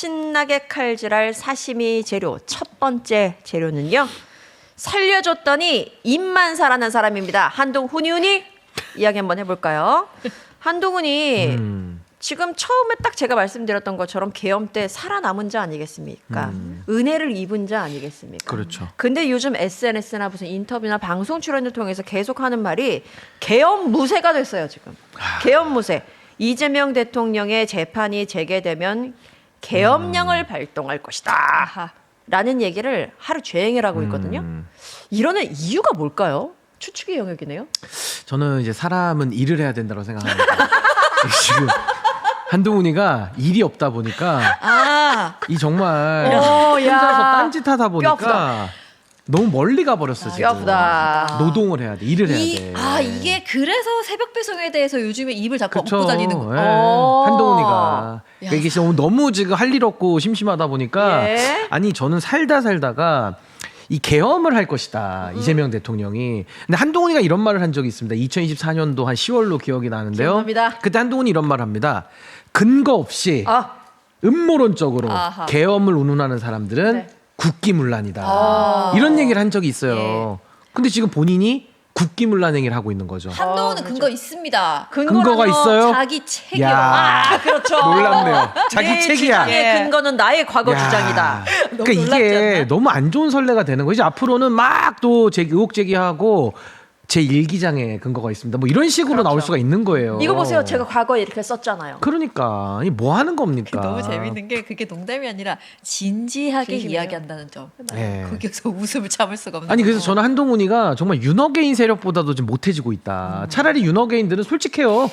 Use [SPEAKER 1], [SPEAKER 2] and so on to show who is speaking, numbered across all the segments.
[SPEAKER 1] 신나게 칼질할 사시미 재료 첫 번째 재료는요. 살려줬더니 입만 살아난 사람입니다. 한동훈이 이야기 한번 해볼까요? 한동훈이 지금 처음에 딱 제가 말씀드렸던 것처럼 계엄 때 살아남은 자 아니겠습니까? 은혜를 입은 자 아니겠습니까?
[SPEAKER 2] 그렇죠.
[SPEAKER 1] 근데 요즘 SNS나 무슨 인터뷰나 방송 출연을 통해서 계속 하는 말이 계엄 무쇠가 됐어요, 지금. 계엄 무쇠. 이재명 대통령의 재판이 재개되면 계엄령을 발동할 것이다. 라는 얘기를 하루 종일 하고 있거든요. 이러는 이유가 뭘까요? 추측의 영역이네요.
[SPEAKER 2] 저는 이제 사람은 일을 해야 된다고 생각합니다. 지금 한동훈이가 일이 없다 보니까 이 정말 혼자서 딴짓하다 보니까 너무 멀리 가버렸어. 지금.
[SPEAKER 1] 아프다.
[SPEAKER 2] 노동을 해야 돼. 일을 해야 돼.
[SPEAKER 3] 이게 그래서 새벽 배송에 대해서 요즘에 입을 자꾸
[SPEAKER 2] 그쵸.
[SPEAKER 3] 먹고 다니는 거.
[SPEAKER 2] 예. 한동훈이가 이게 너무 지금 할 일 없고 심심하다 보니까
[SPEAKER 1] 예.
[SPEAKER 2] 아니 저는 살다가 이 계엄을 할 것이다. 이재명 대통령이. 근데 한동훈이가 이런 말을 한 적이 있습니다. 2024년도 한 10월로 기억이 나는데요.
[SPEAKER 1] 기억납니다.
[SPEAKER 2] 그때 한동훈이 이런 말을 합니다. 근거 없이 음모론적으로
[SPEAKER 3] 아하.
[SPEAKER 2] 계엄을 운운하는 사람들은
[SPEAKER 1] 네.
[SPEAKER 2] 국기문란이다. 이런 얘기를 한 적이 있어요. 근데 지금 본인이 국기문란 행위를 하고 있는 거죠.
[SPEAKER 3] 한동훈은 근거 있습니다.
[SPEAKER 2] 근거가 있어요?
[SPEAKER 3] 자기 책이요.
[SPEAKER 2] 야.
[SPEAKER 1] 그렇죠.
[SPEAKER 2] 놀랍네요. 자기
[SPEAKER 1] 내
[SPEAKER 2] 책이야.
[SPEAKER 1] 주장의 근거는 나의 과거
[SPEAKER 2] 야.
[SPEAKER 1] 주장이다.
[SPEAKER 2] 그러니까 이게 너무 안 좋은 선례가 되는 거죠. 앞으로는 막 또 의혹 제기하고 제 일기장에 근거가 있습니다. 뭐 이런 식으로
[SPEAKER 1] 그렇죠.
[SPEAKER 2] 나올 수가 있는 거예요.
[SPEAKER 1] 이거 보세요. 제가 과거에 이렇게 썼잖아요.
[SPEAKER 2] 그러니까 이 뭐 하는 겁니까?
[SPEAKER 3] 너무 재밌는 게 그게 농담이 아니라 진지하게
[SPEAKER 1] 진심이에요.
[SPEAKER 3] 이야기한다는 점.
[SPEAKER 2] 예.
[SPEAKER 3] 거기서 웃음을 참을 수가 없는.
[SPEAKER 2] 아니 그래서
[SPEAKER 3] 거.
[SPEAKER 2] 저는 한동훈이가 정말 윤어게인 세력보다도 좀 못해지고 있다. 차라리 윤어게인들은 솔직해요.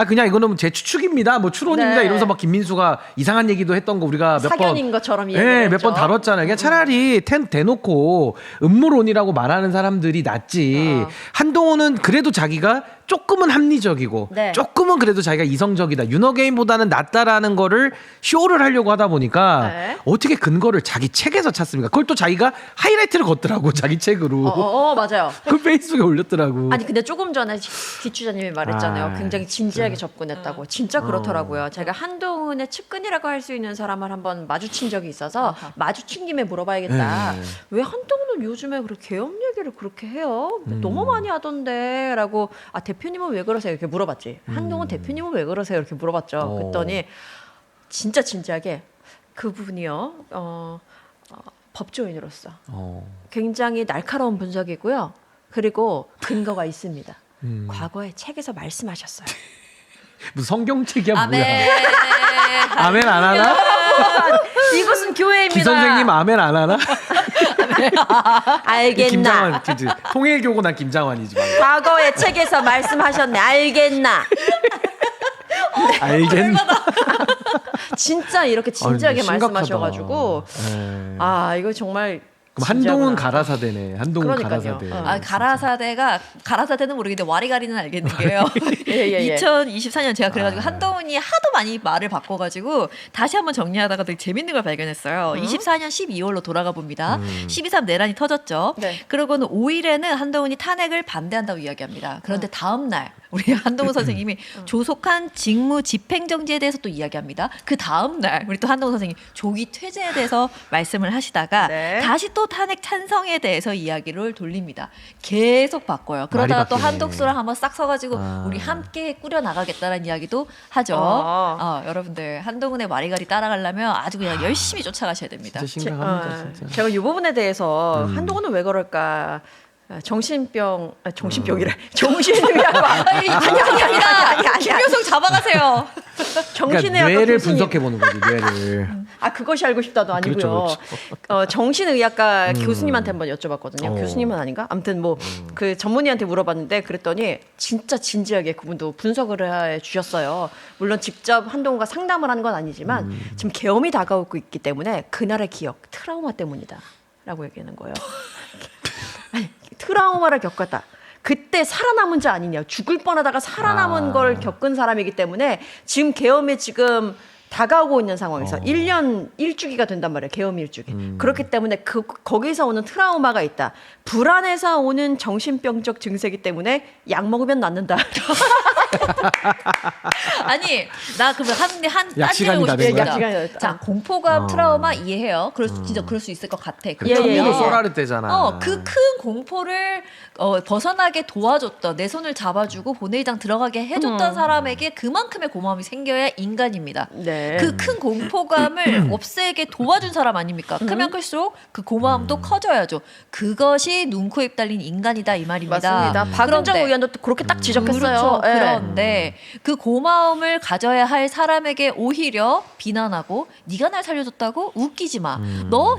[SPEAKER 2] 그냥 이거는 제 추측입니다. 뭐 추론입니다.
[SPEAKER 1] 네.
[SPEAKER 2] 이러면서 막 김민수가 이상한 얘기도 했던 거 우리가 몇 번
[SPEAKER 1] 사견인 것처럼 얘기를
[SPEAKER 2] 몇 번
[SPEAKER 1] 했죠.
[SPEAKER 2] 다뤘잖아요. 그냥 차라리 대놓고 음모론이라고 말하는 사람들이 낫지. 한동훈은 그래도 자기가 조금은 합리적이고
[SPEAKER 1] 네.
[SPEAKER 2] 조금은 그래도 자기가 이성적이다. 윤어게인보다는 낫다라는 거를 쇼를 하려고 하다 보니까
[SPEAKER 1] 네.
[SPEAKER 2] 어떻게 근거를 자기 책에서 찾습니까? 그걸 또 자기가 하이라이트를 걷더라고 자기 책으로.
[SPEAKER 1] 맞아요.
[SPEAKER 2] 그 페이스북에 올렸더라고.
[SPEAKER 1] 아니 근데 조금 전에 기추자님이 말했잖아요. 굉장히 진지하게 접근했다고. 진짜 그렇더라고요. 제가 한동훈의 측근이라고 할 수 있는 사람을 한번 마주친 적이 있어서 마주친 김에 물어봐야겠다.
[SPEAKER 2] 네.
[SPEAKER 1] 왜 한동훈은 요즘에 그렇게 계엄 얘기를 그렇게 해요? 너무 많이 하던데 라고 대표님은 왜 그러세요? 이렇게 물어봤지. 한동훈 대표님은 왜 그러세요? 이렇게 물어봤죠. 그랬더니 진짜 진지하게 그분이요. 법조인으로서 굉장히 날카로운 분석이고요. 그리고 근거가 있습니다. 과거에 책에서 말씀하셨어요.
[SPEAKER 2] 무슨 성경책이야
[SPEAKER 3] 아멘.
[SPEAKER 2] 뭐야? 아멘 안 하나?
[SPEAKER 1] 이곳은 교회입니다.
[SPEAKER 2] 기 선생님 아멘 안 하나?
[SPEAKER 1] 알겠나?
[SPEAKER 2] 김장환, 그치? 통일교고 난 김장환이지.
[SPEAKER 1] 과거의 책에서 말씀하셨네. 알겠나?
[SPEAKER 2] 알겠나?
[SPEAKER 1] 진짜 이렇게 진지하게
[SPEAKER 2] 심각하다.
[SPEAKER 1] 말씀하셔가지고
[SPEAKER 2] 네.
[SPEAKER 1] 이거 정말
[SPEAKER 2] 그럼 한동훈
[SPEAKER 1] 진지하구나.
[SPEAKER 2] 가라사대네. 한동훈
[SPEAKER 1] 그러니까요.
[SPEAKER 2] 가라사대.
[SPEAKER 3] 가라사대는 모르겠는데 와리가리는 알겠는 게요.
[SPEAKER 1] 예.
[SPEAKER 3] 2024년 제가 그래가지고 한동훈이 하도 많이 말을 바꿔가지고 다시 한번 정리하다가 되게 재밌는 걸 발견했어요. 24년 12월로 돌아가 봅니다. 12.3 내란이 터졌죠.
[SPEAKER 1] 네.
[SPEAKER 3] 그러고는 5일에는 한동훈이 탄핵을 반대한다고 이야기합니다. 그런데 다음 날 우리 한동훈 선생님이 조속한 직무 집행정지에 대해서 또 이야기합니다. 그 다음 날 우리 또 한동훈 선생님 조기 퇴진에 대해서 말씀을 하시다가
[SPEAKER 1] 네.
[SPEAKER 3] 다시 또 탄핵 찬성에 대해서 이야기를 돌립니다. 계속 바꿔요. 그러다가 또
[SPEAKER 2] 바뀌네.
[SPEAKER 3] 한독수를 한번 싹 서가지고 우리 함께 꾸려 나가겠다는 이야기도 하죠. 여러분들 한동훈의 와리가리 따라가려면 아주 그냥 열심히 쫓아가셔야 됩니다.
[SPEAKER 2] 진짜 심각합니다. 진짜.
[SPEAKER 1] 제가 이 부분에 대해서 한동훈은 왜 그럴까? 정신병이래. 정신의학. 아니.
[SPEAKER 3] 김효성 잡아가세요.
[SPEAKER 1] 정신의학
[SPEAKER 2] 그러니까 뇌를
[SPEAKER 1] 교수님.
[SPEAKER 2] 분석해 보는 거지 뇌를.
[SPEAKER 1] 그것이 알고 싶다도 아니고요.
[SPEAKER 2] 그렇죠.
[SPEAKER 1] 정신의학과 교수님한테 한번 여쭤봤거든요.
[SPEAKER 2] 어.
[SPEAKER 1] 교수님은 아닌가? 아무튼 뭐 그 전문의한테 물어봤는데 그랬더니 진짜 진지하게 그분도 분석을 해 주셨어요. 물론 직접 한동훈과 상담을 하는 건 아니지만 지금 계엄이 다가오고 있기 때문에 그날의 기억, 트라우마 때문이다라고 얘기하는 거예요. 아니, 트라우마를 겪었다. 그때 살아남은 자 아니냐. 죽을 뻔하다가 살아남은 걸 겪은 사람이기 때문에 지금 계엄이 지금 다가오고 있는 상황에서 1년 1주기가 된단 말이에요. 계엄 1주기. 그렇기 때문에 거기서 오는 트라우마가 있다. 불안해서 오는 정신병적 증세이기 때문에 약 먹으면 낫는다.
[SPEAKER 3] 아니 나 그러면 한
[SPEAKER 2] 약 시간이 다 된
[SPEAKER 1] 거야?
[SPEAKER 3] 싶습니다.
[SPEAKER 1] 약 시간이 다 됐다.
[SPEAKER 3] 자 공포감 트라우마 이해해요. 진짜 그럴 수 있을 것 같아.
[SPEAKER 1] 예,
[SPEAKER 2] 처음으로
[SPEAKER 1] 예.
[SPEAKER 2] 소라를 떼잖아.
[SPEAKER 3] 그 큰 공포를 벗어나게 도와줬던 내 손을 잡아주고 본회의장 들어가게 해줬던 사람에게 그만큼의 고마움이 생겨야 인간입니다.
[SPEAKER 1] 네.
[SPEAKER 3] 그 큰 공포감을 없애게 도와준 사람 아닙니까? 크면 클수록 그 고마움도 커져야죠. 그것이 눈, 코, 입 달린 인간이다 이 말입니다.
[SPEAKER 1] 맞습니다. 박은정
[SPEAKER 3] 그런데
[SPEAKER 1] 의원도 또 그렇게 딱 지적했어요.
[SPEAKER 3] 그렇죠.
[SPEAKER 1] 예.
[SPEAKER 3] 그런데 그 고마움을 가져야 할 사람에게 오히려 비난하고 네가 날 살려줬다고 웃기지 마.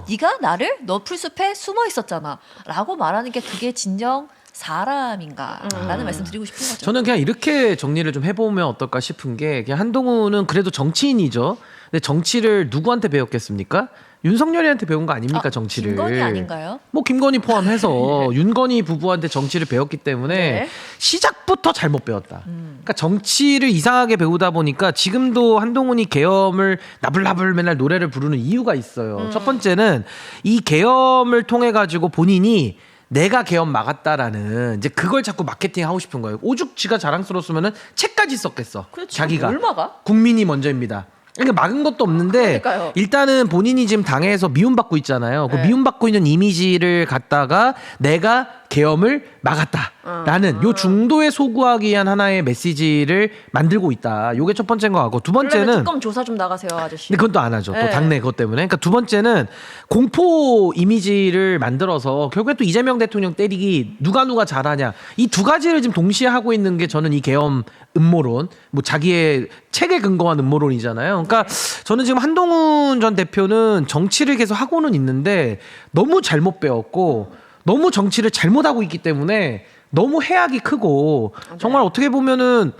[SPEAKER 3] 네가 너 풀숲에 숨어 있었잖아.라고 말하는 게 그게 진정 사람인가라는 말씀 드리고 싶은 거죠.
[SPEAKER 2] 저는 그냥 이렇게 정리를 좀 해보면 어떨까 싶은 게 그냥 한동훈은 그래도 정치인이죠. 근데 정치를 누구한테 배웠겠습니까? 윤석열이한테 배운 거 아닙니까 정치를?
[SPEAKER 3] 김건희 아닌가요?
[SPEAKER 2] 뭐 김건희 포함해서 윤건희 부부한테 정치를 배웠기 때문에
[SPEAKER 1] 네.
[SPEAKER 2] 시작부터 잘못 배웠다. 그러니까 정치를 이상하게 배우다 보니까 지금도 한동훈이 계엄을 나불나불 맨날 노래를 부르는 이유가 있어요. 첫 번째는 이 계엄을 통해 가지고 본인이 내가 계엄 막았다라는 이제 그걸 자꾸 마케팅 하고 싶은 거예요. 오죽 지가 자랑스러웠으면은 책까지 썼겠어.
[SPEAKER 1] 그렇죠.
[SPEAKER 2] 자기가
[SPEAKER 1] 뭘 막아?
[SPEAKER 2] 국민이 먼저입니다. 그러니까 막은 것도 없는데
[SPEAKER 1] 그러니까요.
[SPEAKER 2] 일단은 본인이 지금 당에서 미움받고 있잖아요. 그
[SPEAKER 1] 네.
[SPEAKER 2] 미움받고 있는 이미지를 갖다가 내가 계엄을 막았다라는 요 중도에 소구하기 위한 하나의 메시지를 만들고 있다. 요게 첫 번째인 것 같고 두
[SPEAKER 1] 그러면
[SPEAKER 2] 번째는
[SPEAKER 1] 특검 조사 좀 나가세요, 아저씨.
[SPEAKER 2] 근데 그건 또 안 하죠. 또
[SPEAKER 1] 네.
[SPEAKER 2] 당내 그것 때문에. 그러니까 두 번째는 공포 이미지를 만들어서 결국엔 또 이재명 대통령 때리기 누가 잘하냐. 이 두 가지를 지금 동시에 하고 있는 게 저는 이 계엄 음모론, 뭐 자기의 책에 근거한 음모론이잖아요. 그러니까 저는 지금 한동훈 전 대표는 정치를 계속 하고는 있는데 너무 잘못 배웠고 너무 정치를 잘못하고 있기 때문에 너무 해악이 크고 정말 어떻게 보면은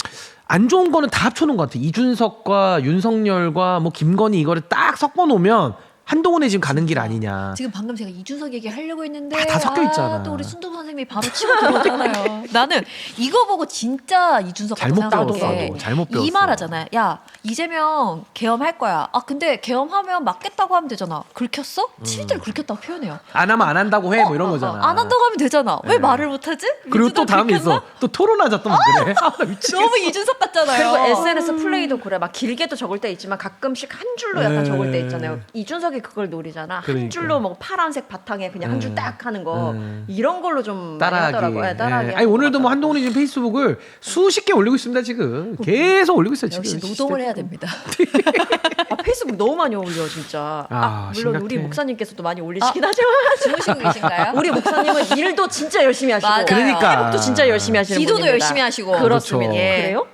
[SPEAKER 2] 안 좋은 거는 다 합쳐놓은 것 같아요. 이준석과 윤석열과 뭐 김건희 이거를 딱 섞어 놓으면 한동훈에 지금 가는 길 아니냐.
[SPEAKER 3] 지금 방금 제가 이준석 얘기 하려고 했는데
[SPEAKER 2] 다 섞여 있잖아.
[SPEAKER 3] 또 우리 순동 선생님이 바로 치고 들어오잖아요. 나는 이거 보고 진짜 이준석
[SPEAKER 2] 잘못
[SPEAKER 3] 생각한
[SPEAKER 2] 배웠어.
[SPEAKER 3] 게
[SPEAKER 2] 잘못 배웠어.
[SPEAKER 3] 이 말 하잖아요. 야 이재명 계엄할 거야. 아 근데 계엄하면 맞겠다고 하면 되잖아. 긁혔어? 실제로 긁혔다고 표현해요.
[SPEAKER 2] 안 하면 안 한다고 해 뭐 이런 거잖아.
[SPEAKER 3] 안 한다고 하면 되잖아. 왜
[SPEAKER 2] 네.
[SPEAKER 3] 말을 못하지?
[SPEAKER 2] 그리고 또
[SPEAKER 3] 민주당
[SPEAKER 2] 다음에
[SPEAKER 3] 긁혔나?
[SPEAKER 2] 있어. 또 토론하자 또 막 그래. 아, 나 미치겠어.
[SPEAKER 3] 너무 이준석 같잖아요.
[SPEAKER 1] 그리고 SNS 플레이도 그래. 막 길게도 적을 때 있지만 가끔씩 한 줄로 약간 적을 때 있잖아요. 이준석이 그걸 노리잖아. 한
[SPEAKER 2] 그러니까.
[SPEAKER 1] 줄로 뭐 파란색 바탕에 그냥 한 줄 딱 하는 거. 이런 걸로 좀 많이
[SPEAKER 2] 따라하기.
[SPEAKER 1] 하더라고요. 네, 따라하기.
[SPEAKER 2] 아니
[SPEAKER 1] 하는
[SPEAKER 2] 오늘도
[SPEAKER 1] 것
[SPEAKER 2] 뭐
[SPEAKER 1] 같더라고요.
[SPEAKER 2] 한동훈이 지금 페이스북을 수십 개 올리고 있습니다 지금. 계속 올리고 있어요 지금.
[SPEAKER 3] 역시 노동을 해야 됩니다.
[SPEAKER 1] 아, 페이스북 너무 많이 올려 진짜.
[SPEAKER 2] 아,
[SPEAKER 1] 물론
[SPEAKER 2] 심각해.
[SPEAKER 1] 우리 목사님께서도 많이 올리시긴 하지만
[SPEAKER 3] 주무시고 계신가요?
[SPEAKER 1] 우리 목사님은 일도 진짜 열심히 하시고
[SPEAKER 3] 맞아요.
[SPEAKER 2] 그러니까.
[SPEAKER 1] 회복도 진짜 열심히 하시는
[SPEAKER 3] 기도도
[SPEAKER 1] 분입니다.
[SPEAKER 3] 열심히 하시고.
[SPEAKER 1] 그렇습니다.
[SPEAKER 2] 그렇죠.
[SPEAKER 3] 예.
[SPEAKER 1] 그래요?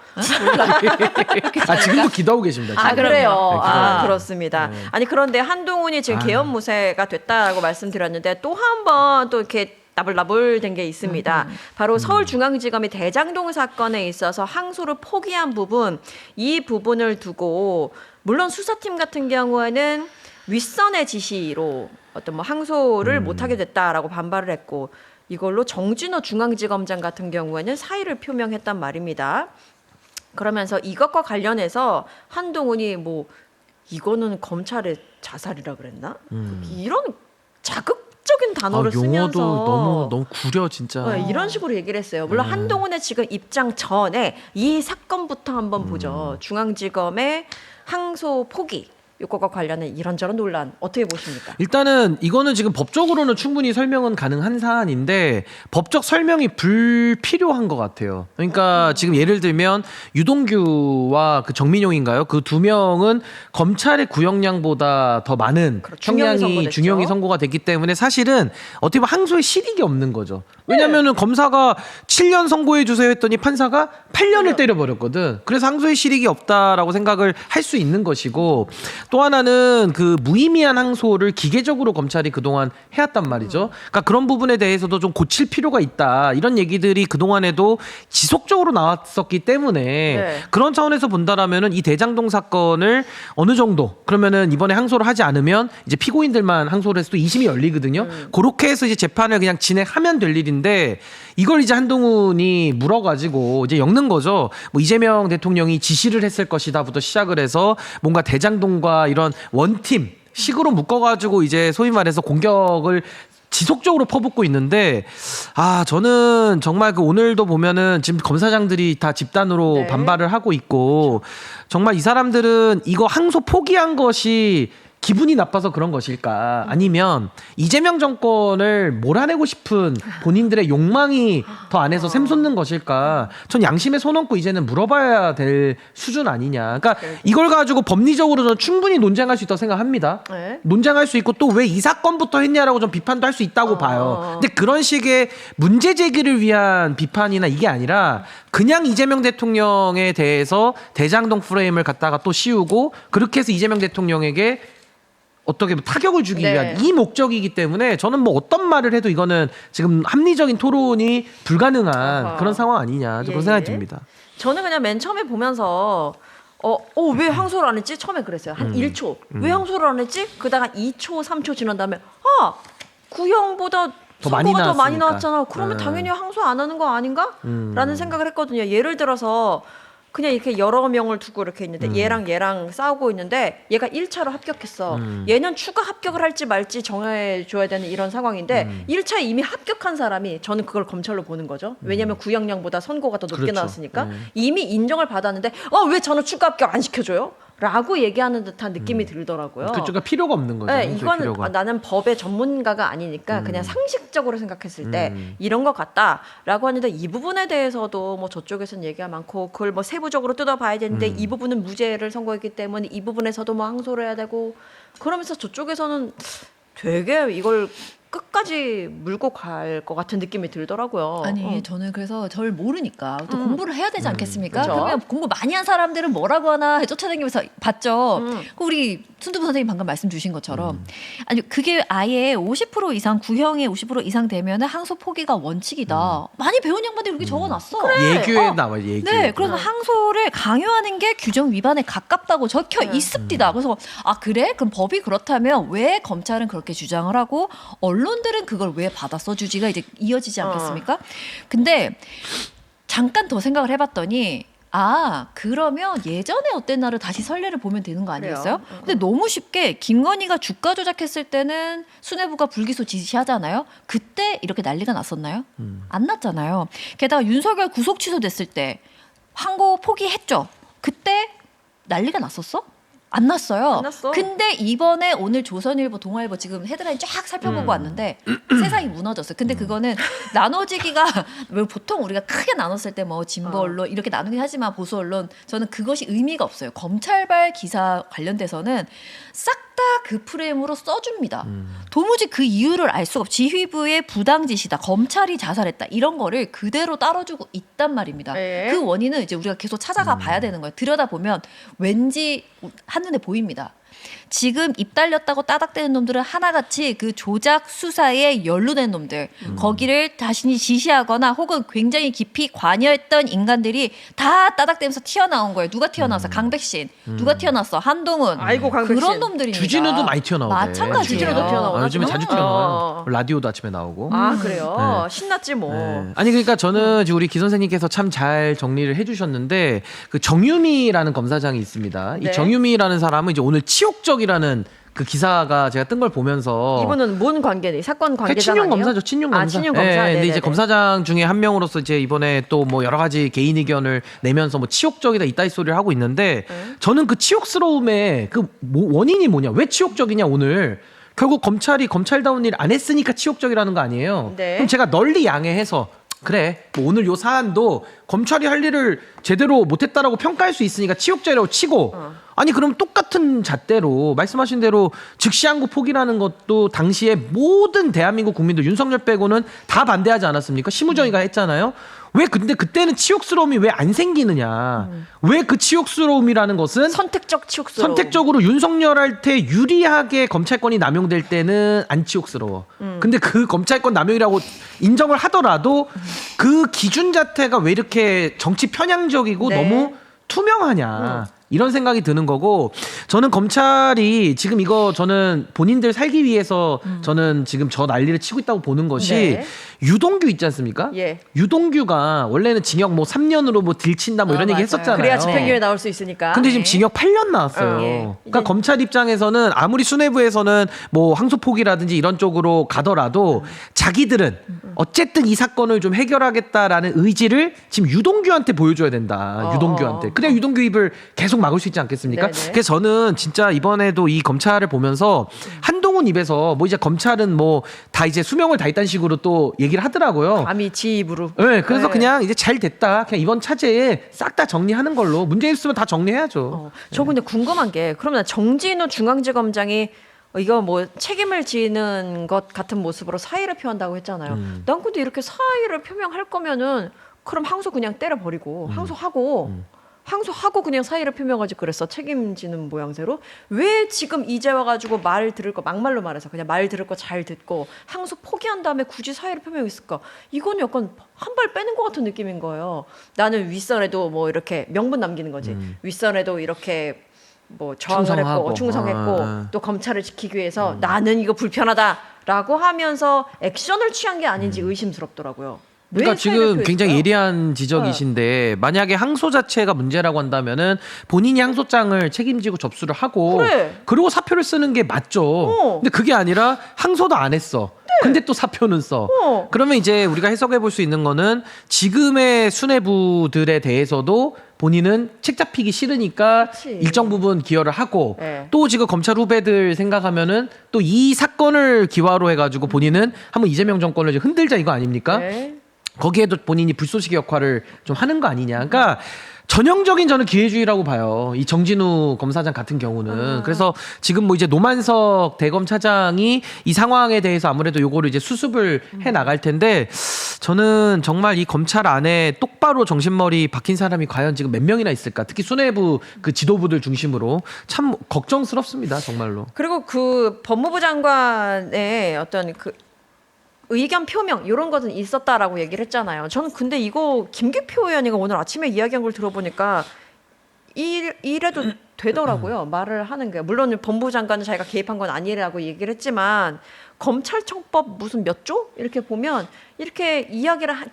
[SPEAKER 2] 아 지금도 기도하고 계십니다.
[SPEAKER 1] 아
[SPEAKER 2] 지금.
[SPEAKER 1] 그래요.
[SPEAKER 2] 네,
[SPEAKER 1] 아
[SPEAKER 2] 기도하고.
[SPEAKER 1] 그렇습니다. 아니 그런데 한동훈이 지금
[SPEAKER 2] 아.
[SPEAKER 1] 계엄 무쇠가 됐다라고 말씀드렸는데 또 한 번 또 이렇게 나불나불 된 게 있습니다. 바로 서울중앙지검이 대장동 사건에 있어서 항소를 포기한 부분, 이 부분을 두고 물론 수사팀 같은 경우에는 윗선의 지시로 어떤 뭐 항소를 못하게 됐다라고 반발을 했고 이걸로 정진호 중앙지검장 같은 경우에는 사의를 표명했단 말입니다. 그러면서 이것과 관련해서 한동훈이 뭐 이거는 검찰의 자살이라 그랬나? 이런 자극적인 단어를
[SPEAKER 2] 용어도
[SPEAKER 1] 쓰면서
[SPEAKER 2] 너무 구려 진짜.
[SPEAKER 1] 네, 이런 식으로 얘기를 했어요. 물론 한동훈의 지금 입장 전에 이 사건부터 한번 보죠. 중앙지검의 항소 포기 요거과 관련된 이런저런 논란 어떻게 보십니까?
[SPEAKER 2] 일단은 이거는 지금 법적으로는 충분히 설명은 가능한 사안인데 법적 설명이 불필요한 것 같아요. 그러니까 지금 예를 들면 유동규와 그 정민용인가요? 그 두 명은 검찰의 구형량보다 더 많은
[SPEAKER 1] 중형이
[SPEAKER 2] 형량이
[SPEAKER 1] 선고됐죠.
[SPEAKER 2] 중형이 선고가 됐기 때문에 사실은 어떻게 보면 항소의 실익이 없는 거죠. 왜냐하면은 검사가 7년 선고해 주세요 했더니 판사가 8년을 때려버렸거든. 그래서 항소의 실익이 없다라고 생각을 할 수 있는 것이고 또 하나는 그 무의미한 항소를 기계적으로 검찰이 그동안 해왔단 말이죠. 그러니까 그런 부분에 대해서도 좀 고칠 필요가 있다. 이런 얘기들이 그동안에도 지속적으로 나왔었기 때문에
[SPEAKER 1] 네.
[SPEAKER 2] 그런 차원에서 본다라면은 이 대장동 사건을 어느 정도 그러면은 이번에 항소를 하지 않으면 이제 피고인들만 항소를 해서 또 2심이 열리거든요. 그렇게 해서 이제 재판을 그냥 진행하면 될 일인데 이걸 이제 한동훈이 물어가지고 이제 엮는 거죠. 뭐 이재명 대통령이 지시를 했을 것이다부터 시작을 해서 뭔가 대장동과 이런 원팀 식으로 묶어가지고 이제 소위 말해서 공격을 지속적으로 퍼붓고 있는데 저는 정말 그 오늘도 보면은 지금 검사장들이 다 집단으로
[SPEAKER 1] 네.
[SPEAKER 2] 반발을 하고 있고 정말 이 사람들은 이거 항소 포기한 것이 기분이 나빠서 그런 것일까? 아니면 이재명 정권을 몰아내고 싶은 본인들의 욕망이 더 안에서 샘솟는 것일까? 전 양심에 손 얹고 이제는 물어봐야 될 수준 아니냐. 그러니까 이걸 가지고 법리적으로 저는 충분히 논쟁할 수 있다고 생각합니다.
[SPEAKER 1] 네.
[SPEAKER 2] 논쟁할 수 있고 또 왜 이 사건부터 했냐라고 좀 비판도 할 수 있다고 봐요. 근데 그런 식의 문제 제기를 위한 비판이나 이게 아니라 그냥 이재명 대통령에 대해서 대장동 프레임을 갖다가 또 씌우고 그렇게 해서 이재명 대통령에게 어떻게 타격을 주기
[SPEAKER 1] 네.
[SPEAKER 2] 위한 이 목적이기 때문에 저는 뭐 어떤 말을 해도 이거는 지금 합리적인 토론이 불가능한 그런 상황 아니냐 그런 생각이 듭니다.
[SPEAKER 1] 저는 그냥 맨 처음에 보면서 왜 항소를 안 했지? 처음에 그랬어요. 한 1초. 왜 항소를 안 했지? 그다가 2초, 3초 지난 다음에 구형보다
[SPEAKER 2] 더 많이
[SPEAKER 1] 선고가 더 많이
[SPEAKER 2] 나왔으니까.
[SPEAKER 1] 나왔잖아. 그러면 당연히 항소 안 하는 거 아닌가? 라는 생각을 했거든요. 예를 들어서 그냥 이렇게 여러 명을 두고 이렇게 있는데 얘랑 싸우고 있는데 얘가 1차로 합격했어. 얘는 추가 합격을 할지 말지 정해줘야 되는 이런 상황인데 1차에 이미 합격한 사람이 저는 그걸 검찰로 보는 거죠. 왜냐하면 구형량보다 선고가 더 높게
[SPEAKER 2] 그렇죠.
[SPEAKER 1] 나왔으니까 이미 인정을 받았는데 왜 저는 추가 합격 안 시켜줘요? 라고 얘기하는 듯한 느낌이 들더라고요.
[SPEAKER 2] 그쪽가 필요가 없는 거죠.
[SPEAKER 1] 네,
[SPEAKER 2] 현재
[SPEAKER 1] 이거는
[SPEAKER 2] 필요가.
[SPEAKER 1] 나는 법의 전문가가 아니니까 그냥 상식적으로 생각했을 때 이런 것 같다라고 하는데 이 부분에 대해서도 뭐 저쪽에서는 얘기가 많고 그걸 뭐 세부적으로 뜯어봐야 되는데 이 부분은 무죄를 선고했기 때문에 이 부분에서도 뭐 항소를 해야 되고 그러면서 저쪽에서는 되게 이걸 끝까지 물고 갈 것 같은 느낌이 들더라고요.
[SPEAKER 3] 아니 저는 그래서 저를 모르니까 또 공부를 해야 되지 않겠습니까?
[SPEAKER 1] 그쵸.
[SPEAKER 3] 그러면 공부 많이 한 사람들은 뭐라고 하나 쫓아다니면서 봤죠. 그 우리 순두부 선생님 방금 말씀 주신 것처럼 아니 그게 아예 50% 이상 구형의 50% 이상 되면은 항소 포기가 원칙이다. 많이 배운 양반들이 그렇게 적어놨어.
[SPEAKER 2] 예규에 나와 예규.
[SPEAKER 3] 네, 그래서 항소를 강요하는 게 규정 위반에 가깝다고 적혀 있습니다. 그래서 그래? 그럼 법이 그렇다면 왜 검찰은 그렇게 주장을 하고 언론들은 그걸 왜 받아 써주지가 이제 이어지지 않겠습니까? 근데 잠깐 더 생각을 해봤더니 그러면 예전에 어땠나를 다시 선례를 보면 되는 거 아니겠어요? 근데 너무 쉽게 김건희가 주가 조작했을 때는 수뇌부가 불기소 지시하잖아요. 그때 이렇게 난리가 났었나요? 안 났잖아요. 게다가 윤석열 구속 취소됐을 때 항고 포기했죠. 그때 난리가 났었어? 안 났어요.
[SPEAKER 1] 안 났어.
[SPEAKER 3] 근데 이번에 오늘 조선일보, 동아일보 지금 헤드라인 쫙 살펴보고 왔는데 세상이 무너졌어요. 근데 그거는 나눠지기가 왜 보통 우리가 크게 나눴을 때 뭐 진보 언론 이렇게 나누긴 하지만 보수 언론 저는 그것이 의미가 없어요. 검찰발 기사 관련돼서는 싹 다 그 프레임으로 써줍니다. 도무지 그 이유를 알 수가 없어. 지휘부의 부당지시다. 검찰이 자살했다. 이런 거를 그대로 따라주고 있단 말입니다.
[SPEAKER 1] 네.
[SPEAKER 3] 그 원인은 이제 우리가 계속 찾아가 봐야 되는 거예요. 들여다보면 왠지 한눈에 보입니다. 지금 입 달렸다고 따닥대는 놈들은 하나같이 그 조작 수사에 연루된 놈들 거기를 자신이 지시하거나 혹은 굉장히 깊이 관여했던 인간들이 다 따닥대면서 튀어나온 거예요. 누가 튀어나왔어? 강백신. 누가 튀어나왔어? 한동훈.
[SPEAKER 1] 아이고, 강백신.
[SPEAKER 3] 그런 놈들입니다.
[SPEAKER 2] 주진우도 많이 튀어나오고.
[SPEAKER 3] 마찬가지예요.
[SPEAKER 1] 주진우도 튀어나오나?
[SPEAKER 2] 요즘에 자주 튀어나와요. 라디오도 아침에 나오고.
[SPEAKER 1] 그래요? 신났지 뭐.
[SPEAKER 2] 네. 아니 그러니까 저는 지금 우리 기 선생님께서 참 잘 정리를 해주셨는데 그 정유미라는 검사장이 있습니다.
[SPEAKER 1] 네.
[SPEAKER 2] 이 정유미라는 사람은 이제 오늘 치욕적이라는 그 기사가 제가 뜬 걸 보면서
[SPEAKER 1] 이분은 뭔 관계네? 사건 관계자
[SPEAKER 2] 친윤
[SPEAKER 1] 아니에요?
[SPEAKER 2] 검사죠, 친윤 검사.
[SPEAKER 1] 친윤 검사.
[SPEAKER 2] 네, 근데
[SPEAKER 1] 네네네.
[SPEAKER 2] 이제 검사장 중에 한 명으로서 이제 이번에 또 뭐 여러 가지 개인 의견을 내면서 뭐 치욕적이다 이따위 소리를 하고 있는데 저는 그 치욕스러움의 그 원인이 뭐냐? 왜 치욕적이냐 오늘? 결국 검찰이 검찰다운 일 안 했으니까 치욕적이라는 거 아니에요?
[SPEAKER 1] 네.
[SPEAKER 2] 그럼 제가 널리 양해해서 그래 뭐 오늘 요 사안도 검찰이 할 일을 제대로 못했다라고 평가할 수 있으니까 치욕죄라고 치고 아니 그럼 똑같은 잣대로 말씀하신 대로 즉시항고 포기라는 것도 당시에 모든 대한민국 국민들 윤석열 빼고는 다 반대하지 않았습니까? 심우정이가 했잖아요. 왜 근데 그때는 치욕스러움이 왜 안 생기느냐? 왜 그 치욕스러움이라는 것은
[SPEAKER 1] 선택적 치욕스러움.
[SPEAKER 2] 선택적으로 윤석열한테 유리하게 검찰권이 남용될 때는 안 치욕스러워. 근데 그 검찰권 남용이라고 인정을 하더라도 그 기준 자체가 왜 이렇게 정치 편향적이고
[SPEAKER 1] 네.
[SPEAKER 2] 너무 투명하냐. 이런 생각이 드는 거고 저는 검찰이 지금 이거 저는 본인들 살기 위해서 저는 지금 저 난리를 치고 있다고 보는 것이
[SPEAKER 1] 네.
[SPEAKER 2] 유동규 있지 않습니까?
[SPEAKER 1] 예.
[SPEAKER 2] 유동규가 원래는 징역 뭐 3년으로 뭐 딜친다 뭐 이런 얘기
[SPEAKER 3] 맞아요.
[SPEAKER 2] 했었잖아요.
[SPEAKER 1] 그래야 집행유예 나올 수 있으니까.
[SPEAKER 2] 근데 지금
[SPEAKER 3] 네.
[SPEAKER 2] 징역 8년 나왔어요.
[SPEAKER 1] 예.
[SPEAKER 2] 그러니까
[SPEAKER 1] 이제-
[SPEAKER 2] 검찰 입장에서는 아무리 수뇌부에서는 뭐 항소 포기라든지 이런 쪽으로 가더라도 자기들은 어쨌든 이 사건을 좀 해결하겠다라는 의지를 지금 유동규한테 보여줘야 된다. 유동규한테. 그래야 유동규 입을 계속 막을 수 있지 않겠습니까?
[SPEAKER 1] 네네.
[SPEAKER 2] 그래서 저는 진짜 이번에도 이 검찰을 보면서 한동훈 입에서 뭐 이제 검찰은 뭐 다 이제 수명을 다했다는 식으로 또 얘기를 하더라고요.
[SPEAKER 1] 감히 지 입으로.
[SPEAKER 2] 네, 그래서
[SPEAKER 1] 네.
[SPEAKER 2] 그냥 이제 잘 됐다. 그냥 이번 차제에 싹 다 정리하는 걸로 문제 있으면 다 정리해야죠.
[SPEAKER 1] 저 근데 궁금한 게 그러면 정진우 중앙지검장이 이거 뭐 책임을 지는 것 같은 모습으로 사의를 표한다고 했잖아요. 난 근데 이렇게 사의를 표명할 거면은 그럼 항소 그냥 때려버리고 항소하고 그냥 사의를 표명하지 그랬어. 책임지는 모양새로. 왜 지금 이제 와가지고 말 들을 거 막말로 말해서 그냥 말 들을 거 잘 듣고 항소 포기한 다음에 굳이 사의를 표명했을까? 이건 약간 한 발 빼는 것 같은 느낌인 거예요. 나는 윗선에도 뭐 이렇게 명분 남기는 거지. 윗선에도 이렇게 뭐 저항을
[SPEAKER 2] 충성하고.
[SPEAKER 1] 했고 충성했고
[SPEAKER 2] 아.
[SPEAKER 1] 또 검찰을 지키기 위해서 나는 이거 불편하다라고 하면서 액션을 취한 게 아닌지 의심스럽더라고요. 왜
[SPEAKER 2] 그러니까
[SPEAKER 1] 사의를
[SPEAKER 2] 지금
[SPEAKER 1] 표했을까요?
[SPEAKER 2] 굉장히 예리한 지적이신데 만약에 항소 자체가 문제라고 한다면은 본인이 항소장을 책임지고 접수를 하고
[SPEAKER 1] 그래.
[SPEAKER 2] 그리고 사표를 쓰는 게 맞죠. 근데 그게 아니라 항소도 안 했어. 근데 또 사표는 써. 그러면 이제 우리가 해석해 볼 수 있는 거는 지금의 수뇌부들에 대해서도 본인은 책 잡히기 싫으니까
[SPEAKER 1] 그치.
[SPEAKER 2] 일정 부분 기여를 하고
[SPEAKER 1] 네.
[SPEAKER 2] 또 지금 검찰 후배들 생각하면은 또 이 사건을 기화로 해가지고 본인은 한번 이재명 정권을 이제 흔들자 이거 아닙니까?
[SPEAKER 1] 네.
[SPEAKER 2] 거기에도 본인이 불쏘시개 역할을 좀 하는 거 아니냐. 그러니까 전형적인 저는 기회주의라고 봐요. 이 정진우 검사장 같은 경우는. 그래서 지금 뭐 이제 노만석 대검 차장이 이 상황에 대해서 아무래도 요거를 이제 수습을 해 나갈 텐데 저는 정말 이 검찰 안에 똑바로 정신머리 박힌 사람이 과연 지금 몇 명이나 있을까? 특히 수뇌부 그 지도부들 중심으로 참 걱정스럽습니다. 정말로.
[SPEAKER 1] 그리고 그 법무부 장관의 어떤 그 의견 표명 이런 것은 있었다라고 얘기를 했잖아요. 저는 근데 이거 김기표 의원이가 오늘 아침에 이야기한 걸 들어보니까 이래도 되더라고요. 말을 하는 게. 물론 법무부 장관은 자기가 개입한 건 아니라고 얘기를 했지만 검찰청법 무슨 몇 조? 이렇게 보면 이렇게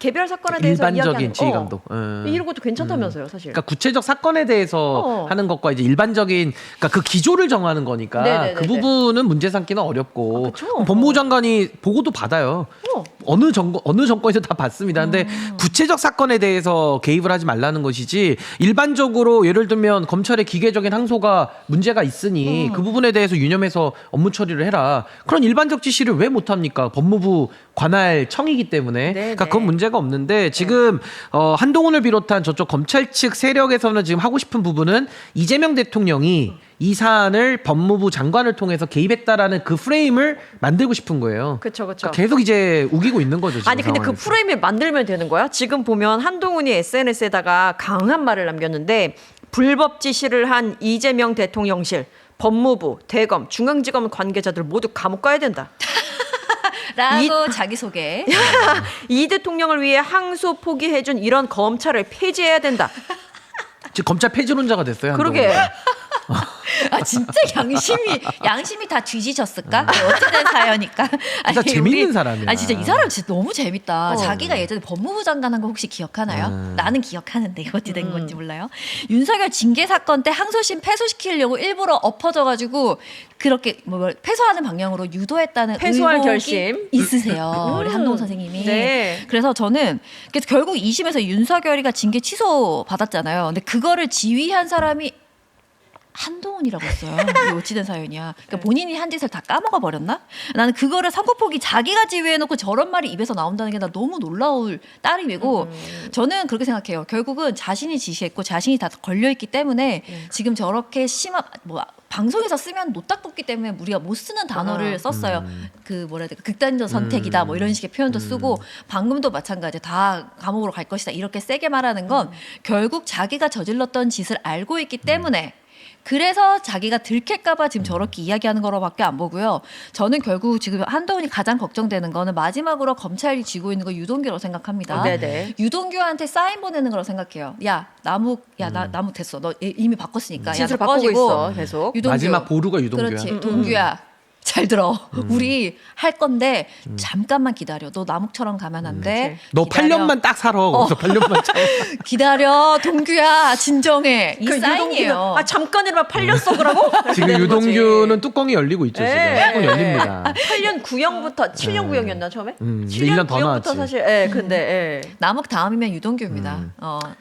[SPEAKER 1] 개별 사건에 대해서
[SPEAKER 2] 일반적인
[SPEAKER 1] 이야기하는
[SPEAKER 2] 지휘 감독.
[SPEAKER 1] 이런 것도 괜찮다면서요, 사실.
[SPEAKER 2] 그러니까 구체적 사건에 대해서 하는 것과 이제 일반적인 그러니까 그 기조를 정하는 거니까
[SPEAKER 1] 네네네네.
[SPEAKER 2] 그 부분은 문제 삼기는 어렵고
[SPEAKER 1] 그쵸.
[SPEAKER 2] 그럼 법무부 장관이 보고도 받아요. 어느 정권에서 다 받습니다. 근데 구체적 사건에 대해서 개입을 하지 말라는 것이지 일반적으로 예를 들면 검찰의 기계적인 항소가 문제가 있으니 그 부분에 대해서 유념해서 업무 처리를 해라. 그런 일반적 지시를 왜 못합니까? 법무부 관할 청이기 때문에. 그러니까 그건 문제가 없는데 지금 한동훈을 비롯한 저쪽 검찰 측 세력에서는 지금 하고 싶은 부분은 이재명 대통령이 이 사안을 법무부 장관을 통해서 개입했다라는 그 프레임을 만들고 싶은 거예요.
[SPEAKER 1] 그렇죠, 그렇죠.
[SPEAKER 2] 그러니까 계속 이제 우기고 있는 거죠. 지금
[SPEAKER 1] 아니 근데 그
[SPEAKER 2] 상황에서.
[SPEAKER 1] 프레임을 만들면 되는 거야? 지금 보면 한동훈이 SNS에다가 강한 말을 남겼는데 불법 지시를 한 이재명 대통령실, 법무부, 대검, 중앙지검 관계자들 모두 감옥 가야 된다.
[SPEAKER 3] 라고 자기소개.
[SPEAKER 1] 이 대통령을 위해 항소 포기해준 이런 검찰을 폐지해야 된다.
[SPEAKER 2] 지금 검찰 폐지론자가 됐어요.
[SPEAKER 1] 그러게.
[SPEAKER 2] 한동훈이.
[SPEAKER 3] 아 진짜 양심이 다 뒤지셨을까? 어찌된 사연이니까.
[SPEAKER 2] 진짜 재밌는 사람이야.
[SPEAKER 3] 아 진짜 이 사람 진짜 너무 재밌다. 자기가 예전에 법무부 장관 한 거 혹시 기억하나요? 나는 기억하는데 이거 어찌 된 건지 몰라요. 윤석열 징계 사건 때 항소심 패소시키려고 일부러 엎어져가지고 그렇게 뭐 패소하는 방향으로 유도했다는
[SPEAKER 1] 패소할
[SPEAKER 3] 의혹이
[SPEAKER 1] 결심.
[SPEAKER 3] 있으세요. 우리 한동훈 선생님이.
[SPEAKER 1] 네.
[SPEAKER 3] 그래서 저는 그래서 결국 2심에서 윤석열이가 징계 취소 받았잖아요. 근데 그거를 지휘한 사람이 한동훈이라고 했어요. 이게 어찌된 사연이야. 그러니까 본인이 한 짓을 다 까먹어 버렸나? 나는 그거를 선거포기 자기가 지휘해놓고 저런 말이 입에서 나온다는 게 나 너무 놀라울 따름이고 저는 그렇게 생각해요. 결국은 자신이 지시했고 자신이 다 걸려있기 때문에 지금 저렇게 심한 뭐 방송에서 쓰면 노딱 뽑기 때문에 우리가 못 쓰는 단어를 썼어요. 그 뭐라 해야 될까 극단적 선택이다 뭐 이런 식의 표현도 쓰고 방금도 마찬가지 다 감옥으로 갈 것이다 이렇게 세게 말하는 건 결국 자기가 저질렀던 짓을 알고 있기 때문에 그래서 자기가 들킬까봐 지금 저렇게 이야기하는 거로밖에 안 보고요. 저는 결국 지금 한동훈이 가장 걱정되는 거는 마지막으로 검찰이 쥐고 있는 거 유동규라고 생각합니다.
[SPEAKER 1] 네네.
[SPEAKER 3] 유동규한테 사인 보내는 거라고 생각해요. 야 나무 됐어. 너 이미 바꿨으니까.
[SPEAKER 1] 진술
[SPEAKER 3] 야, 너
[SPEAKER 1] 바꾸고
[SPEAKER 3] 꺼지고.
[SPEAKER 1] 있어 계속.
[SPEAKER 3] 유동규.
[SPEAKER 2] 마지막 보루가 유동규야.
[SPEAKER 3] 그렇지. 동규야. 잘 들어. 우리 할 건데 잠깐만 기다려. 너 남욱처럼 가면 안 돼.
[SPEAKER 2] 너
[SPEAKER 3] 기다려.
[SPEAKER 2] 8년만 딱 살아. 거기서 8년만 차.
[SPEAKER 3] 기다려. 동규야. 진정해. 이
[SPEAKER 1] 그
[SPEAKER 3] 사인이에요.
[SPEAKER 1] 유동규는, 아 잠깐이나 8년 써보라고?
[SPEAKER 2] 지금 유동규는 뚜껑이 열리고 있죠. 지금. 뚜껑 열립니다.
[SPEAKER 1] 8년 구형부터 7년 구형이었나 처음에?
[SPEAKER 2] 1년 더
[SPEAKER 1] 7년
[SPEAKER 2] 나왔지.
[SPEAKER 1] 구형부터 사실 근데
[SPEAKER 3] 남욱 다음이면 유동규입니다.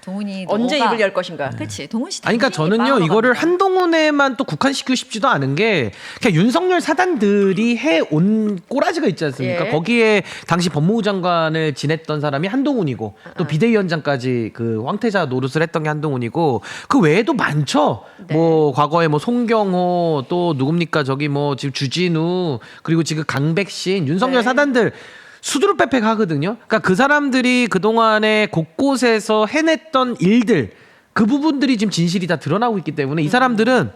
[SPEAKER 3] 동훈이
[SPEAKER 1] 언제
[SPEAKER 3] 너가-
[SPEAKER 1] 입을 열 것인가?
[SPEAKER 3] 그렇지. 동훈 씨.
[SPEAKER 2] 아니, 그러니까 저는요 이거를 한동훈에만 또 국한시키고 싶지도 않은 게 그냥 윤석열 사단들이 해온 꼬라지가 있지 않습니까?
[SPEAKER 1] 예.
[SPEAKER 2] 거기에 당시 법무부 장관을 지냈던 사람이 한동훈이고 또 비대위원장까지 그 황태자 노릇을 했던 게 한동훈이고 그 외에도 많죠.
[SPEAKER 1] 네.
[SPEAKER 2] 뭐 과거에 뭐 송경호 또 누굽니까 저기 뭐 지금 주진우 그리고 지금 강백신 윤석열
[SPEAKER 1] 네.
[SPEAKER 2] 사단들 수두룩 빽빽 하거든요. 그러니까 그 사람들이 그동안에 곳곳에서 해냈던 일들 그 부분들이 지금 진실이 다 드러나고 있기 때문에 이 사람들은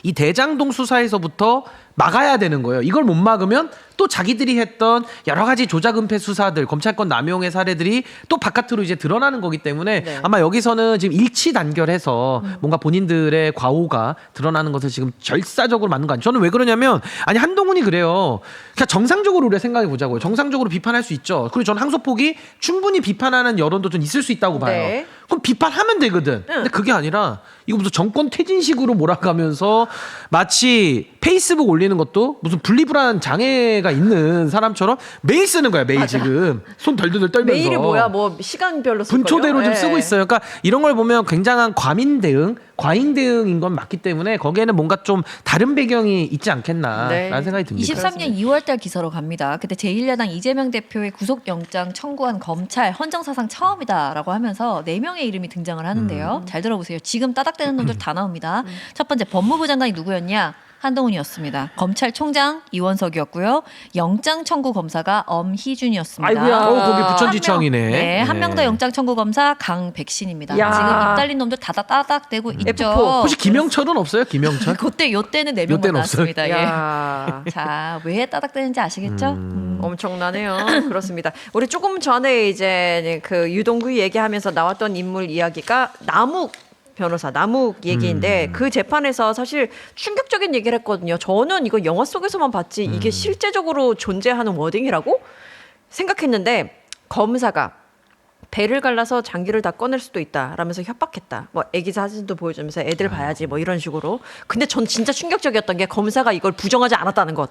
[SPEAKER 2] 이 대장동 수사에서부터 막아야 되는 거예요. 이걸 못 막으면 또 자기들이 했던 여러 가지 조작은폐 수사들, 검찰권 남용의 사례들이 또 바깥으로 이제 드러나는 거기 때문에
[SPEAKER 1] 네.
[SPEAKER 2] 아마 여기서는 지금 일치단결해서 뭔가 본인들의 과오가 드러나는 것을 지금 절사적으로 맞는 거 아니에요. 저는 왜 그러냐면 아니 한동훈이 그래요. 그냥 정상적으로 우리가 생각해 보자고요. 정상적으로 비판할 수 있죠. 그리고 저는 항소폭이 충분히 비판하는 여론도 좀 있을 수 있다고 봐요.
[SPEAKER 1] 네.
[SPEAKER 2] 그럼 비판하면 되거든. 근데 그게 아니라 이거 무슨 정권 퇴진식으로 몰아가면서 마치 페이스북 올리는 것도 무슨 분리불안 장애가 있는 사람처럼 매일 쓰는 거야. 매일 지금 손 덜덜덜 떨면서.
[SPEAKER 1] 메일이 뭐야? 뭐 시간별로 쓸
[SPEAKER 2] 분초대로 좀
[SPEAKER 1] 거예요?
[SPEAKER 2] 쓰고
[SPEAKER 1] 예.
[SPEAKER 2] 있어요. 그러니까 이런 걸 보면 굉장한 과민 대응, 과잉 대응인 건 맞기 때문에 거기에는 뭔가 좀 다른 배경이 있지 않겠나라는
[SPEAKER 1] 네.
[SPEAKER 2] 생각이 듭니다.
[SPEAKER 3] 23년 2월달 기사로 갑니다. 그때 제1야당 이재명 대표의 구속영장 청구한 검찰 헌정사상 처음이다라고 하면서 4명의 이름이 등장을 하는데요. 잘 들어보세요. 지금 따닥대는 놈들 다 나옵니다. 첫 번째 법무부 장관이 누구였냐? 한동훈이었습니다. 검찰총장 이원석이었고요. 영장 청구 검사가 엄희준이었습니다.
[SPEAKER 1] 아이고야.
[SPEAKER 2] 거기 부천지청이네.
[SPEAKER 3] 네, 한 명 더 영장 청구 검사 강백신입니다.
[SPEAKER 1] 야.
[SPEAKER 3] 지금 입 달린 놈들 다 따닥대고 있죠.
[SPEAKER 1] F4.
[SPEAKER 2] 혹시 김영철은 없어요? 김영철?
[SPEAKER 3] 그때 요때는 4명만
[SPEAKER 2] 요때는
[SPEAKER 3] 나왔습니다. 예.
[SPEAKER 1] 야.
[SPEAKER 3] 자, 왜 따닥대는지 아시겠죠?
[SPEAKER 1] 엄청나네요. 그렇습니다. 우리 조금 전에 이제 그 유동규 얘기하면서 나왔던 인물 이야기가 남욱 변호사, 남욱 얘기인데 그 재판에서 사실 충격적인 얘기를 했거든요. 저는 이거 영화 속에서만 봤지 이게 실제적으로 존재하는 워딩이라고 생각했는데 검사가 배를 갈라서 장기를 다 꺼낼 수도 있다 라면서 협박했다. 뭐 애기 사진도 보여주면서 애들 봐야지 뭐 이런 식으로. 근데 전 진짜 충격적이었던 게 검사가 이걸 부정하지 않았다는 것.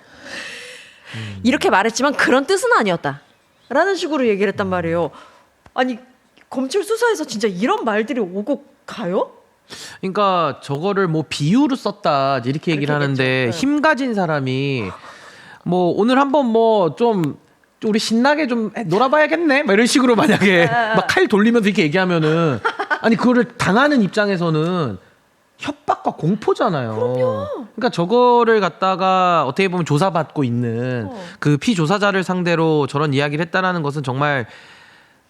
[SPEAKER 1] 이렇게 말했지만 그런 뜻은 아니었다. 라는 식으로 얘기를 했단 말이에요. 아니 검찰 수사에서 진짜 이런 말들이 오고 가요?
[SPEAKER 2] 그러니까 저거를 뭐 비유로 썼다 이렇게 얘기를
[SPEAKER 1] 그렇게
[SPEAKER 2] 하는데
[SPEAKER 1] 얘기했죠.
[SPEAKER 2] 힘 가진 사람이 뭐 오늘 한번 뭐 좀 우리 신나게 좀 놀아봐야겠네 막 이런 식으로 만약에 막 칼 돌리면서 이렇게 얘기하면은 아니 그거를 당하는 입장에서는 협박과 공포잖아요. 그러니까 저거를 갖다가 어떻게 보면 조사받고 있는 그 피조사자를 상대로 저런 이야기를 했다라는 것은 정말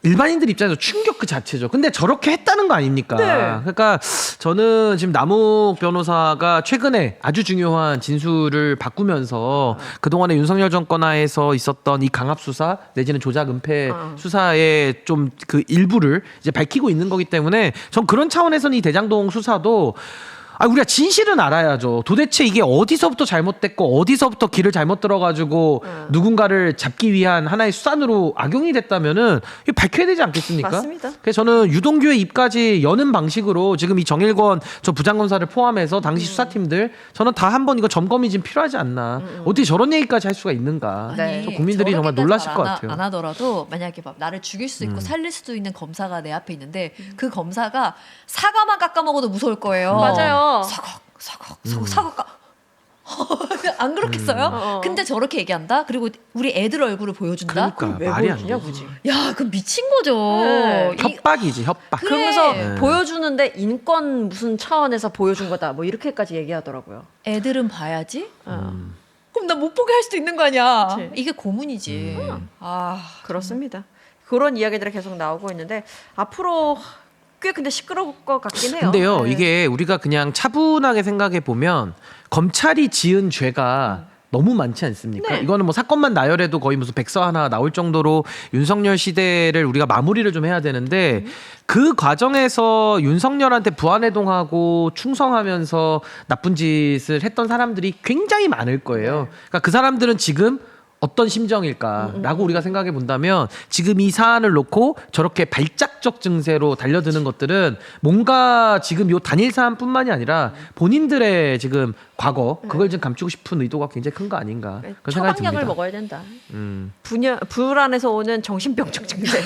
[SPEAKER 2] 일반인들 입장에서 충격 그 자체죠. 근데 저렇게 했다는 거 아닙니까?
[SPEAKER 1] 네.
[SPEAKER 2] 그러니까 저는 지금 남욱 변호사가 최근에 아주 중요한 진술을 바꾸면서 그동안에 윤석열 정권 하에서 있었던 이 강압 수사 내지는 조작 은폐 수사의 좀 그 일부를 이제 밝히고 있는 거기 때문에 전 그런 차원에서는 이 대장동 수사도 우리가 진실은 알아야죠. 도대체 이게 어디서부터 잘못됐고 어디서부터 길을 잘못 들어가지고 누군가를 잡기 위한 하나의 수단으로 악용이 됐다면은 이거 밝혀야 되지 않겠습니까?
[SPEAKER 1] 맞습니다.
[SPEAKER 2] 그래서 저는 유동규의 입까지 여는 방식으로 지금 이 정일권 저 부장검사를 포함해서 당시 수사팀들 저는 다 한번 이거 점검이 좀 필요하지 않나. 어떻게 저런 얘기까지 할 수가 있는가.
[SPEAKER 1] 네.
[SPEAKER 2] 저 국민들이 정말 놀라실 것 같아요.
[SPEAKER 3] 안 하더라도 만약에 막 나를 죽일 수도 있고 살릴 수도 있는 검사가 내 앞에 있는데 그 검사가 사과만 깎아 먹어도 무서울 거예요.
[SPEAKER 1] 맞아요.
[SPEAKER 3] 사과 안 그렇겠어요? 근데 저렇게 얘기한다. 그리고 우리 애들 얼굴을 보여준다.
[SPEAKER 2] 그러니까
[SPEAKER 1] 왜
[SPEAKER 2] 말이 안
[SPEAKER 1] 보여주냐
[SPEAKER 2] 되지.
[SPEAKER 1] 굳이.
[SPEAKER 3] 야, 그 미친 거죠.
[SPEAKER 1] 네.
[SPEAKER 2] 협박이지 협박.
[SPEAKER 3] 그래.
[SPEAKER 1] 그러면서
[SPEAKER 2] 네.
[SPEAKER 1] 보여주는데 인권 무슨 차원에서 보여준 거다. 뭐 이렇게까지 얘기하더라고요.
[SPEAKER 3] 애들은 봐야지. 그럼 나 못 보게 할 수도 있는 거 아니야.
[SPEAKER 1] 그치.
[SPEAKER 3] 이게 고문이지. 아,
[SPEAKER 1] 그렇습니다. 그런 이야기들이 계속 나오고 있는데 앞으로 꽤 근데 시끄러울 것 같긴 해요.
[SPEAKER 2] 근데요,
[SPEAKER 1] 네.
[SPEAKER 2] 이게 우리가 그냥 차분하게 생각해 보면 검찰이 지은 죄가 너무 많지 않습니까?
[SPEAKER 1] 네.
[SPEAKER 2] 이거는 뭐 사건만 나열해도 거의 무슨 백서 하나 나올 정도로 윤석열 시대를 우리가 마무리를 좀 해야 되는데 그 과정에서 윤석열한테 부안해동하고 충성하면서 나쁜 짓을 했던 사람들이 굉장히 많을 거예요. 그러니까 그 사람들은 지금 어떤 심정일까라고 우리가 생각해 본다면 지금 이 사안을 놓고 저렇게 발작적 증세로 달려드는 것들은 뭔가 지금 요 단일 사안뿐만이 아니라 본인들의 지금 과거 그걸 좀 감추고 싶은 의도가 굉장히 큰 거 아닌가 그런 생각이 듭니다.
[SPEAKER 1] 처방약을 먹어야 된다. 불안에서 오는 정신병적 증세.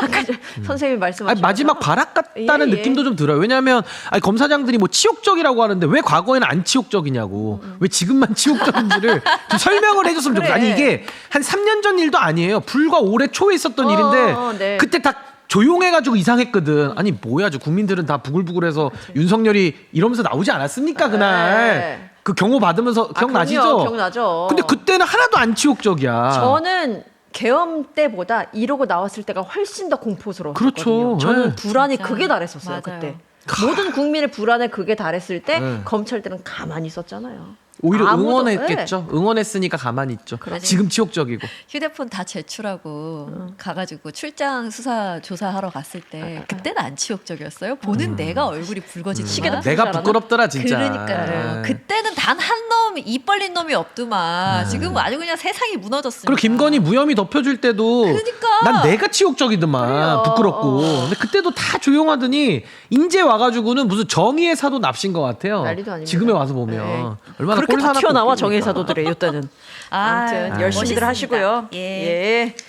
[SPEAKER 1] 아까 선생님이 말씀하신
[SPEAKER 2] 아니, 마지막
[SPEAKER 1] 것처럼.
[SPEAKER 2] 발악 같다는
[SPEAKER 1] 예, 예.
[SPEAKER 2] 느낌도 좀 들어요. 왜냐하면 아니, 검사장들이 뭐 치욕적이라고 하는데 왜 과거에는 안 치욕적이냐고 왜 지금만 치욕적인지를 좀 설명을 해줬으면 좋겠어요. 아니 이게 한 3년 전 일도 아니에요. 불과 올해 초에 있었던 일인데
[SPEAKER 1] 네.
[SPEAKER 2] 그때 다 조용해가지고 이상했거든. 아니 뭐야, 저 국민들은 다 부글부글해서 윤석열이 이러면서 나오지 않았습니까 그날?
[SPEAKER 1] 네.
[SPEAKER 2] 그 경호 받으면서 기억나시죠?
[SPEAKER 1] 그럼요, 기억나죠.
[SPEAKER 2] 근데 그때는 하나도 안 치욕적이야.
[SPEAKER 1] 저는 계엄 때보다 이러고 나왔을 때가 훨씬 더 공포스러웠거든요.
[SPEAKER 2] 그렇죠.
[SPEAKER 1] 저는
[SPEAKER 2] 네.
[SPEAKER 1] 불안이
[SPEAKER 3] 진짜.
[SPEAKER 1] 극에 달했었어요.
[SPEAKER 3] 맞아요.
[SPEAKER 1] 그때 모든 국민의 불안에 극에 달했을 때
[SPEAKER 2] 네.
[SPEAKER 1] 검찰들은 가만히 있었잖아요.
[SPEAKER 2] 오히려
[SPEAKER 1] 아무도-
[SPEAKER 2] 응원했겠죠. 응원했으니까 가만히 있죠.
[SPEAKER 3] 그러지.
[SPEAKER 2] 지금 치욕적이고.
[SPEAKER 3] 휴대폰 다 제출하고 가가지고 출장 수사 조사하러 갔을 때 그때는 안 치욕적이었어요. 보는 내가 얼굴이 붉어지는
[SPEAKER 1] 시계도
[SPEAKER 3] 거야.
[SPEAKER 2] 내가 부끄럽더라 진짜.
[SPEAKER 3] 그러니까요.
[SPEAKER 2] 예.
[SPEAKER 3] 그때는 단 한 놈 입 벌린 놈이 없더만. 지금 아주 그냥 세상이 무너졌습니다.
[SPEAKER 2] 그리고 김건희 무혐의 덮여줄 때도
[SPEAKER 3] 그러니까.
[SPEAKER 2] 난 내가 치욕적이더만
[SPEAKER 1] 그래요.
[SPEAKER 2] 부끄럽고 근데 그때도 다 조용하더니 인제 와가지고는 무슨 정의의 사도 납신 것 같아요.
[SPEAKER 1] 난리도 아닙니다.
[SPEAKER 2] 지금에 와서 보면
[SPEAKER 1] 네.
[SPEAKER 2] 얼마나
[SPEAKER 1] 그렇게 다
[SPEAKER 2] 꼴사납고
[SPEAKER 1] 튀어나와
[SPEAKER 2] 웃깁니까.
[SPEAKER 1] 정의사도들의 이때는. 아무튼 열심히들
[SPEAKER 3] 멋있습니다.
[SPEAKER 1] 하시고요.
[SPEAKER 3] 예.
[SPEAKER 1] 예.